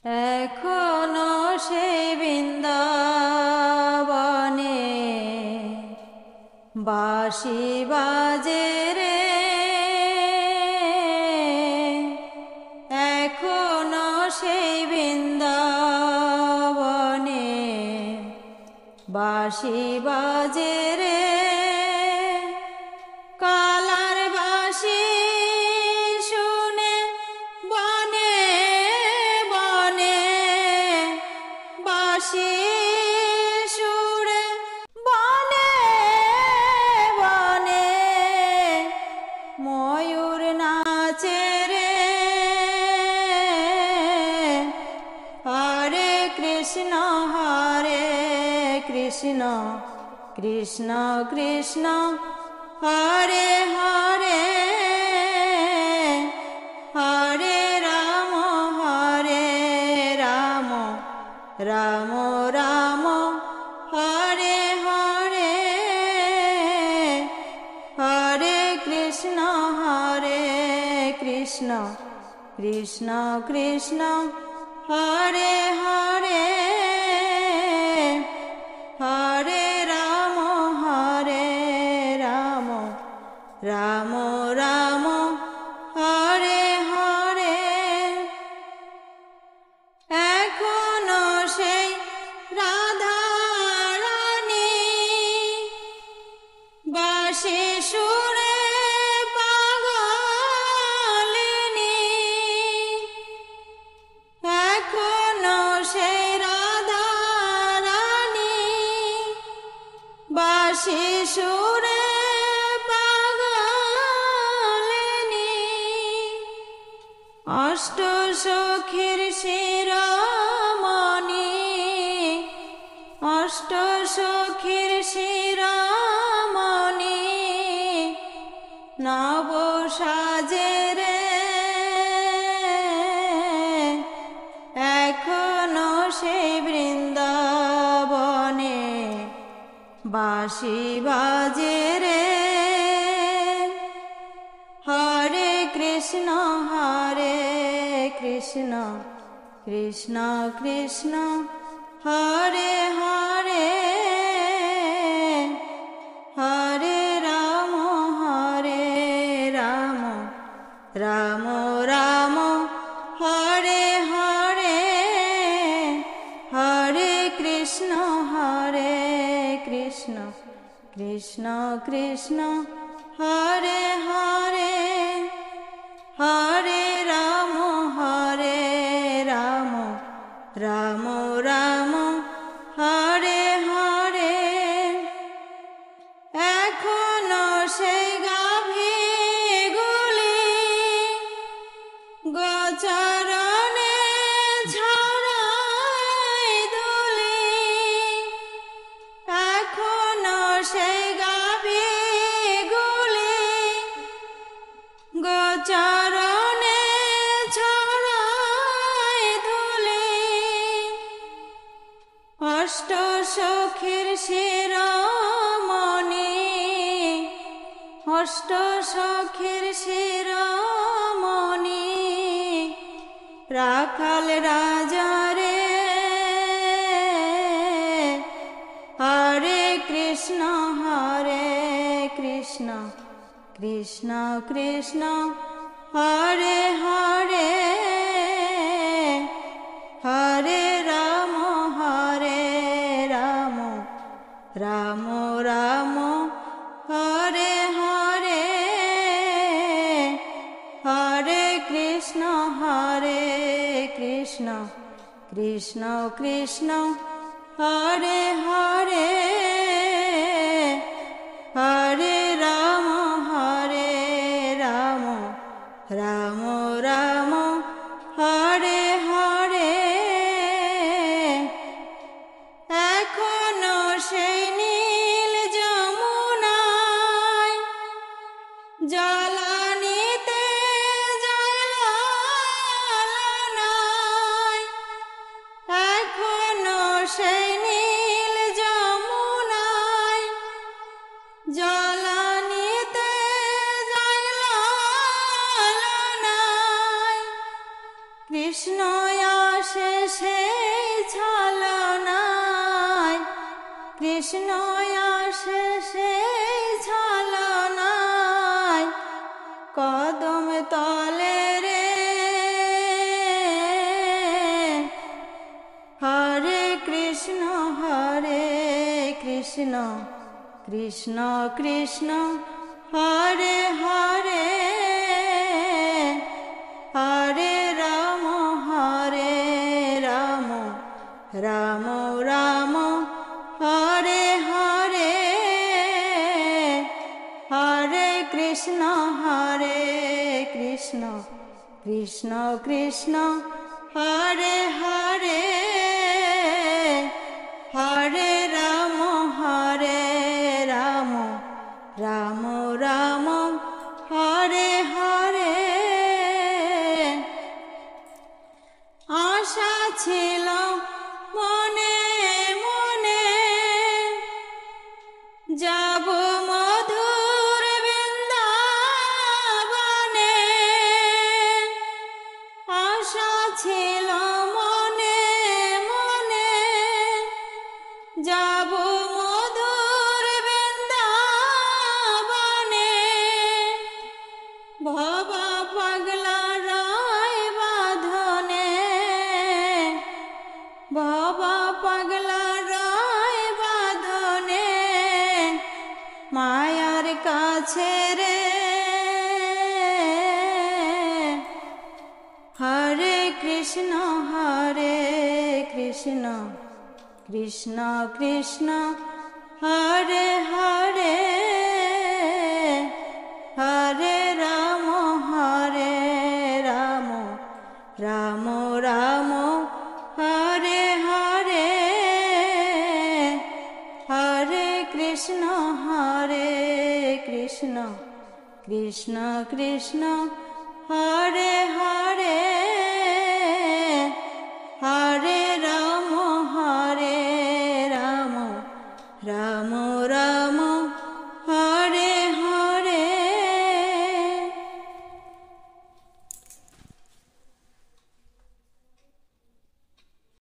এখনো সেই বৃন্দাবনে বাঁশি বাজে রে, এখনো সেই বৃন্দাবনে বাঁশি বাজে রে। কালার বাঁশি শুনে বনে বনে বাঁশি সুরে বনে বনে ময়ূর নাচে রে। হরে কৃষ্ণ কৃষ্ণ কৃষ্ণ হরে হরে, হরে রাম রাম রাম হরে হরে, হরে কৃষ্ণ কৃষ্ণ কৃষ্ণ হরে হরে, হরে রাম রাম রাম হরে হরে। এখনো সেই রাধা রানী বাঁশি সুরে পাগলিনী, এখনো সেই রাধা রানী বাঁশি সুরে পাগলিনী। অষ্ট সখীর শিরোমণি, অষ্ট সখীর শিরোমণি নব সাজে রে। এখনো সেই বৃন্দাবনে বাঁশি বাজে রে। হরে কৃষ্ণ কৃষ্ণ কৃষ্ণ হরে হরে, হরে রাম রাম রাম হরে হরে, হরে কৃষ্ণ কৃষ্ণ কৃষ্ণ হরে হরে, হরে রাম রাম রাম হরে হরে। এখনো সেই গাভীগুলি গোচরণে ঝরায় দুলি, এখনো সেই গাভীগুলি গোচরণে ঝরায় দুলি। অষ্ট সখীর শিরোমণি, অষ্ট সখীর শিরোমণি রাখাল রাজা রে। হরে কৃষ্ণ কৃষ্ণ কৃষ্ণ হরে হরে, হরে রাম রাম রাম হরে হরে, হরে কৃষ্ণ কৃষ্ণ কৃষ্ণ হরে হরে, হরে রাম রাম রাম হরে হরে। এখনো সেই নীল যমুনায় জলানিতে জলনায়, এখনো সেই নীল যমুনায় জলানিতে জলনায়। কৃষ্ণ আসে সেই ছলনায়, কৃষ্ণ আসে সেই ছলনায়, কদম তলে রে। হরে কৃষ্ণ কৃষ্ণ কৃষ্ণ হরে হরে, হরে রাম রাম রাম হরে হরে, হরে কৃষ্ণ কৃষ্ণ কৃষ্ণ হরে হরে, হরে রাম রাম রাম হরে হরে। আশা ছিল মনে মনে, যাব মধুর বৃন্দাবনে। আশা ছিল মনে মনে, যাব মধুর বৃন্দাবনে। ভবা পাগলা রায় বাঁধনে, ভবা পাগলা রায় বাঁধনে, মায়ার কাছে রে। হরে কৃষ্ণ কৃষ্ণ কৃষ্ণ হরে হরে, হরে রাম রাম রাম হরে হরে, হরে কৃষ্ণ কৃষ্ণ কৃষ্ণ হরে হরে।